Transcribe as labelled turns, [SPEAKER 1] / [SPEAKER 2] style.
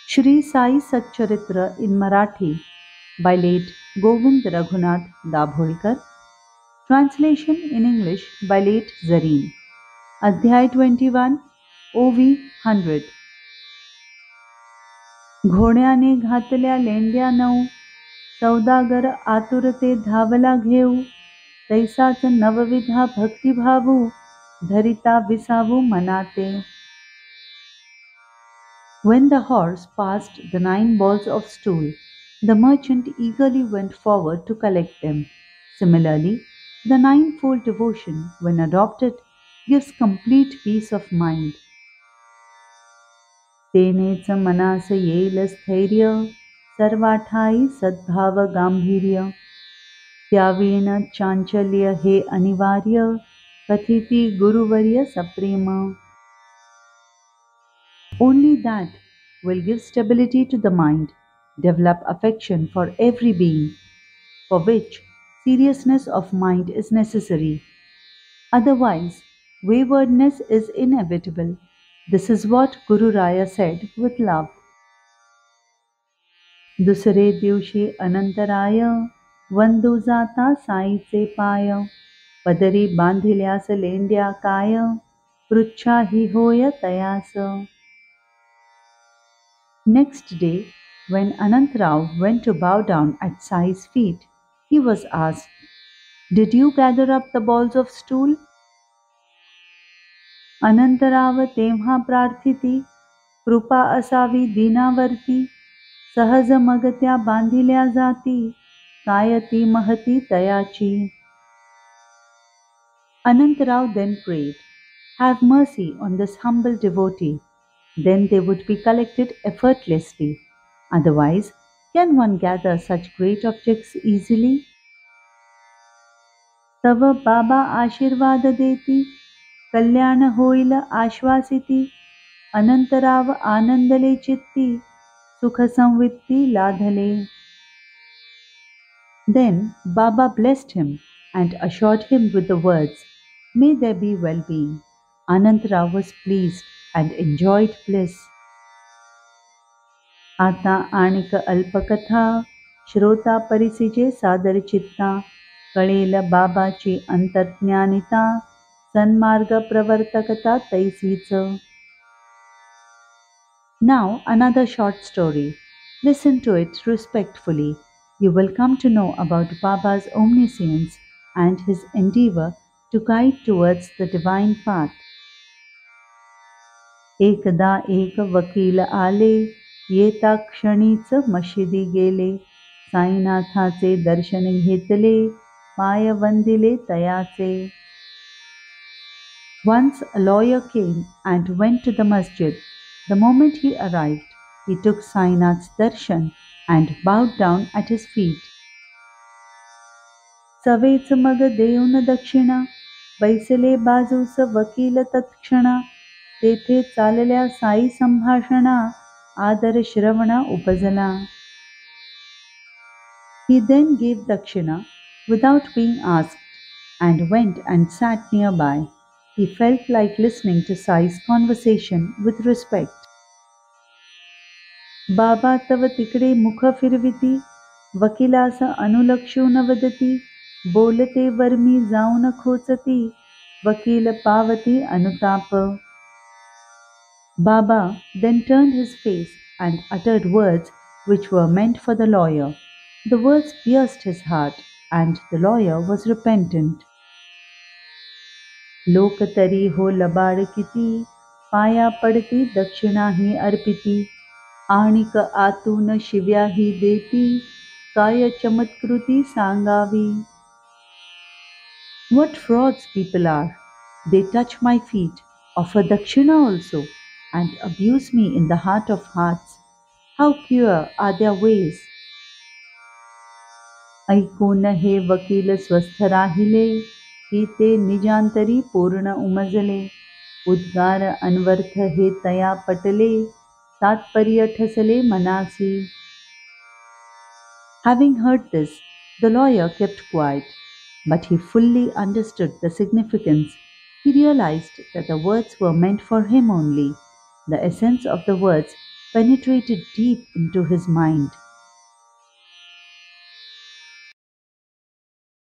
[SPEAKER 1] Shri Sai Satcharitra in Marathi by late Govind Raghunath Dabholkar. Translation in English by late Zareen. Adhyay 21, OV 100. घोड्याने घातल्या लेंड्या नऊ, सौदागर आतुरते धावला घेऊ, तैसाच नवविधा भक्तिभावू, धरिता विसावू मनाते. When the horse passed the 9 balls of stool, the merchant eagerly went forward to collect them. Similarly, the ninefold devotion, when adopted, gives complete peace of mind. तेनेच मनास येईल स्थैर्य, सर्वाठाई सद्भाव गांभीर्य. त्यावीण चांचल्य हे अनिवार्य, कथिती गुरुवर्य सप्रेम. Only that will give stability to the mind, develop affection for every being, for which seriousness of mind is necessary. Otherwise, waywardness is inevitable. This is what Guru Raya said with love. दुसरे दिवशी अनंतराय, वंदू जाता साईचे पाय. पदरी बांधिल्यास लेंड्या काय, पृच्छाही होय तयास. Next day, when Anantrao went to bow down at Sai's feet, he was asked, "Did you gather up the balls of stool?" Anantrao तेव्हा प्रार्थिती, कृपा असावी दीनावर्ती, सहज मग त्या बांधिल्या जाती, काय ती महती तयाची. Anantarao then prayed, "Have mercy on this humble devotee." Then they would be collected effortlessly. Otherwise, can one gather such great objects easily? तव बाबा आशीर्वाद देती, कल्याण होईल आश्वासिती. अनंतराव आनंदले चित्ती, सुख संवित्ती लाधले. Then Baba blessed him and assured him with the words, "May there be well-being." Anantarao was pleased and enjoyed bliss. आता आणिक अल्पकथा, श्रोता परिसिजे सादर चित्ता. कळेल बाबाची अंतर्ज्ञानिता, सन्मार्ग प्रवर्तकता तैसीच. Now another short story. Listen to it respectfully. You will come to know about Baba's omniscience and his endeavor to guide towards the divine path. एकदा एक वकील आले, येता क्षणीच मशिदी गेले. साईनाथाचे दर्शन घेतले, पाय वंदिले तयाचे. Once a lawyer came and went to the masjid. The moment he arrived, he took Sainath's darshan and bowed down at his feet. सवेच मग देऊन दक्षिणा, बैसले बाजूस वकील तत्क्षणा. तेथे चालल्या साई संभाषणा, आदर श्रवणा उपजला. He then gave dakshina without being asked and went and sat nearby. He felt like listening to Sai's conversation with respect. बाबा तव तिकडे मुख फिरविती, वकिलास अनुलक्षून वदती. बोलते वर्मी जाऊन खोचती, वकील पावती अनुताप. Baba then turned his face and uttered words which were meant for the lawyer. The words pierced his heart, and the lawyer was repentant. लोक तरी हो लबाड किती, पाया पडती दक्षिणाही अर्पिती. आणिक आतून शिव्याही देती, काय चमत्कृती सांगावी. What frauds people are! They touch my feet, offer dakshina also, and abuse me in the heart of hearts. How pure are their ways! ऐकून हे वकील स्वस्थ राहिले, की ते निजांतरी पूर्ण उमजले. उद्गार अन्वर्थ हे तया पटले, तात्पर्य ठसले मनासी. Having heard this, the lawyer kept quiet, but he fully understood the significance. He realized that the words were meant for him only. The essence of the words penetrated deep into his mind.